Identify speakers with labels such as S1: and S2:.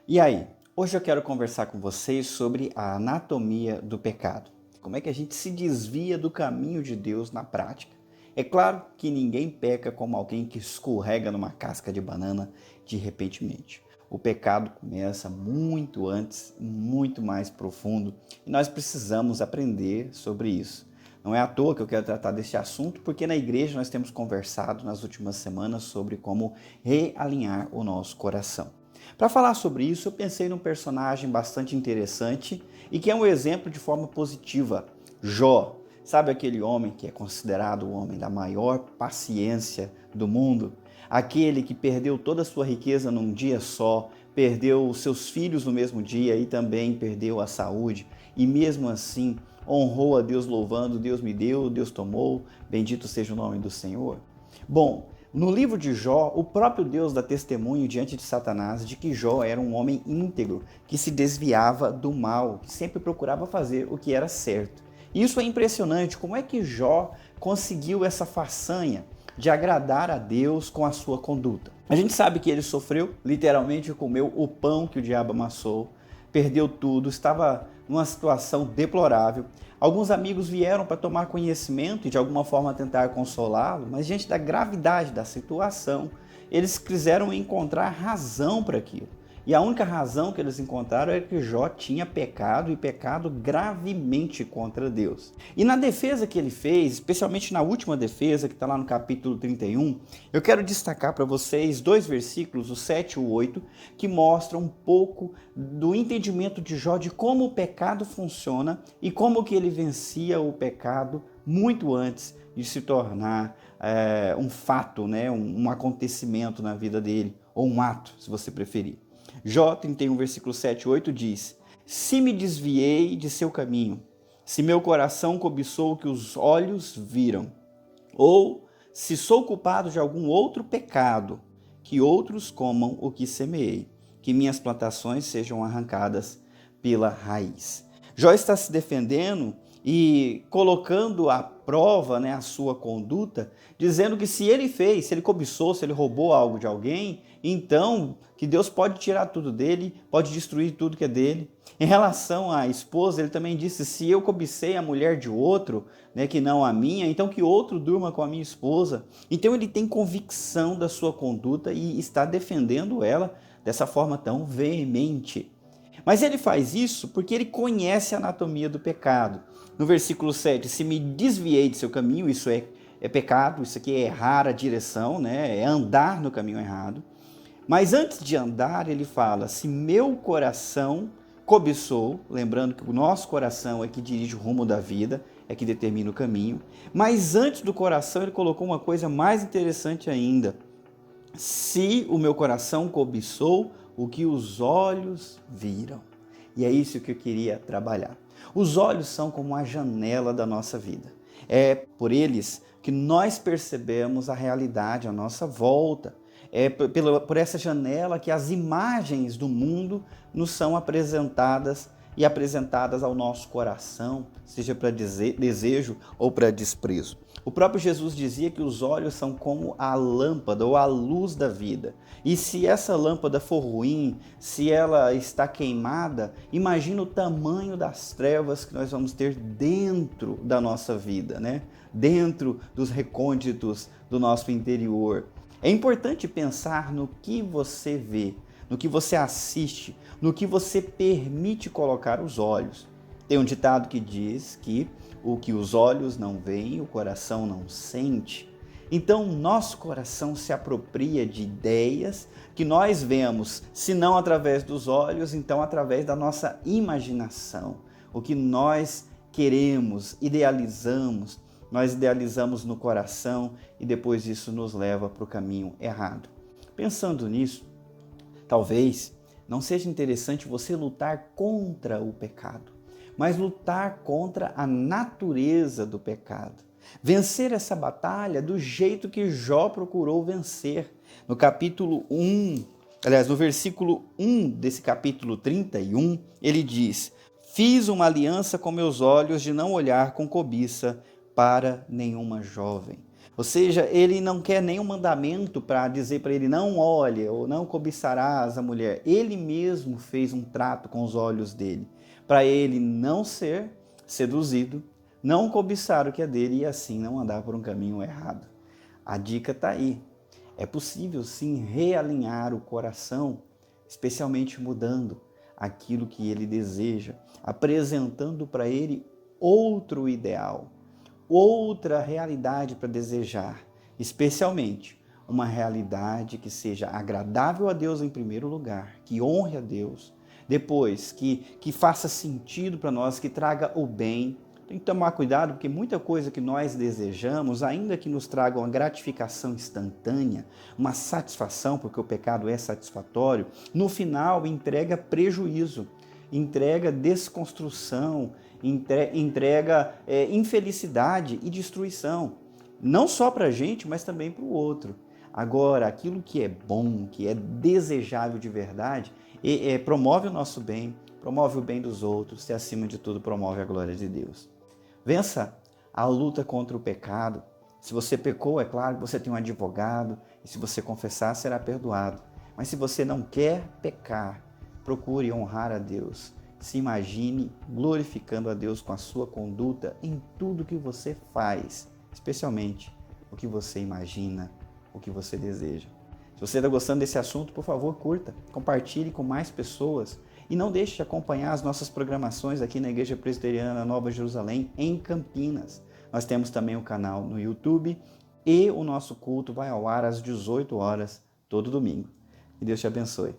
S1: E aí, hoje eu quero conversar com vocês sobre a anatomia do pecado. Como é que a gente se desvia do caminho de Deus na prática? É claro que ninguém peca como alguém que escorrega numa casca de banana de repentemente. O pecado começa muito antes, muito mais profundo, e nós precisamos aprender sobre isso. Não é à toa que eu quero tratar deste assunto, porque na igreja nós temos conversado nas últimas semanas sobre como realinhar o nosso coração. Para falar sobre isso, eu pensei num personagem bastante interessante e que é um exemplo de forma positiva, Jó. Sabe aquele homem que é considerado o homem da maior paciência do mundo? Aquele que perdeu toda a sua riqueza num dia só, perdeu os seus filhos no mesmo dia e também perdeu a saúde, e mesmo assim honrou a Deus louvando: Deus me deu, Deus tomou, bendito seja o nome do Senhor. Bom, no livro de Jó, o próprio Deus dá testemunho diante de Satanás de que Jó era um homem íntegro, que se desviava do mal, que sempre procurava fazer o que era certo. E isso é impressionante, como é que Jó conseguiu essa façanha de agradar a Deus com a sua conduta? A gente sabe que ele sofreu, literalmente comeu o pão que o diabo amassou, perdeu tudo, estava numa situação deplorável. Alguns amigos vieram para tomar conhecimento e de alguma forma tentar consolá-lo, mas diante da gravidade da situação, eles quiseram encontrar razão para aquilo. E a única razão que eles encontraram é que Jó tinha pecado, e pecado gravemente contra Deus. E na defesa que ele fez, especialmente na última defesa, que está lá no capítulo 31, eu quero destacar para vocês dois versículos, o 7 e o 8, que mostram um pouco do entendimento de Jó de como o pecado funciona e como que ele vencia o pecado muito antes de se tornar um fato, né? Um acontecimento na vida dele, ou um ato, se você preferir. Jó 31, versículo 7 e 8 diz: Se me desviei de seu caminho, se meu coração cobiçou o que os olhos viram, ou se sou culpado de algum outro pecado, que outros comam o que semeei, que minhas plantações sejam arrancadas pela raiz. Jó está se defendendo e colocando à prova, né, a sua conduta, dizendo que se ele fez, se ele cobiçou, se ele roubou algo de alguém, então que Deus pode tirar tudo dele, pode destruir tudo que é dele. Em relação à esposa, ele também disse: se eu cobicei a mulher de outro, né, que não a minha, então que outro durma com a minha esposa. Então ele tem convicção da sua conduta e está defendendo ela dessa forma tão veemente. Mas ele faz isso porque ele conhece a anatomia do pecado. No versículo 7, se me desviei de seu caminho, isso é pecado, isso aqui é errar a direção, né? É andar no caminho errado. Mas antes de andar, ele fala: se meu coração cobiçou, lembrando que o nosso coração é que dirige o rumo da vida, é que determina o caminho. Mas antes do coração, ele colocou uma coisa mais interessante ainda: se o meu coração cobiçou o que os olhos viram. E é isso que eu queria trabalhar. Os olhos são como a janela da nossa vida. É por eles que nós percebemos a realidade à nossa volta. É por essa janela que as imagens do mundo nos são apresentadas e apresentadas ao nosso coração, seja para desejo ou para desprezo. O próprio Jesus dizia que os olhos são como a lâmpada ou a luz da vida. E se essa lâmpada for ruim, se ela está queimada, imagina o tamanho das trevas que nós vamos ter dentro da nossa vida, né? Dentro dos recônditos do nosso interior. É importante pensar no que você vê, no que você assiste, no que você permite colocar os olhos. Tem um ditado que diz que o que os olhos não veem, o coração não sente. Então, nosso coração se apropria de ideias que nós vemos, se não através dos olhos, então através da nossa imaginação. O que nós queremos, idealizamos, nós idealizamos no coração e depois isso nos leva para o caminho errado. Pensando nisso, talvez não seja interessante você lutar contra o pecado, mas lutar contra a natureza do pecado. Vencer essa batalha do jeito que Jó procurou vencer. No capítulo 1, no versículo 1 desse capítulo 31, ele diz: fiz uma aliança com meus olhos de não olhar com cobiça para nenhuma jovem. Ou seja, ele não quer nenhum mandamento para dizer para ele não olhe ou não cobiçarás a mulher. Ele mesmo fez um trato com os olhos dele, para ele não ser seduzido, não cobiçar o que é dele e assim não andar por um caminho errado. A dica está aí. É possível sim realinhar o coração, especialmente mudando aquilo que ele deseja, apresentando para ele outro ideal, outra realidade para desejar, especialmente uma realidade que seja agradável a Deus em primeiro lugar, que honre a Deus, depois que faça sentido para nós, que traga o bem. Tem que tomar cuidado porque muita coisa que nós desejamos, ainda que nos traga uma gratificação instantânea, uma satisfação, porque o pecado é satisfatório, no final entrega prejuízo, entrega desconstrução, entrega infelicidade e destruição, não só para a gente, mas também para o outro. Agora, aquilo que é bom, que é desejável de verdade, promove o nosso bem, promove o bem dos outros e, acima de tudo, promove a glória de Deus. Vença a luta contra o pecado. Se você pecou, é claro que você tem um advogado, e se você confessar, será perdoado. Mas se você não quer pecar, procure honrar a Deus. Se imagine glorificando a Deus com a sua conduta em tudo que você faz, especialmente o que você imagina, o que você deseja. Se você está gostando desse assunto, por favor, curta, compartilhe com mais pessoas e não deixe de acompanhar as nossas programações aqui na Igreja Presbiteriana Nova Jerusalém, em Campinas. Nós temos também o canal no YouTube e o nosso culto vai ao ar às 18 horas todo domingo. Que Deus te abençoe.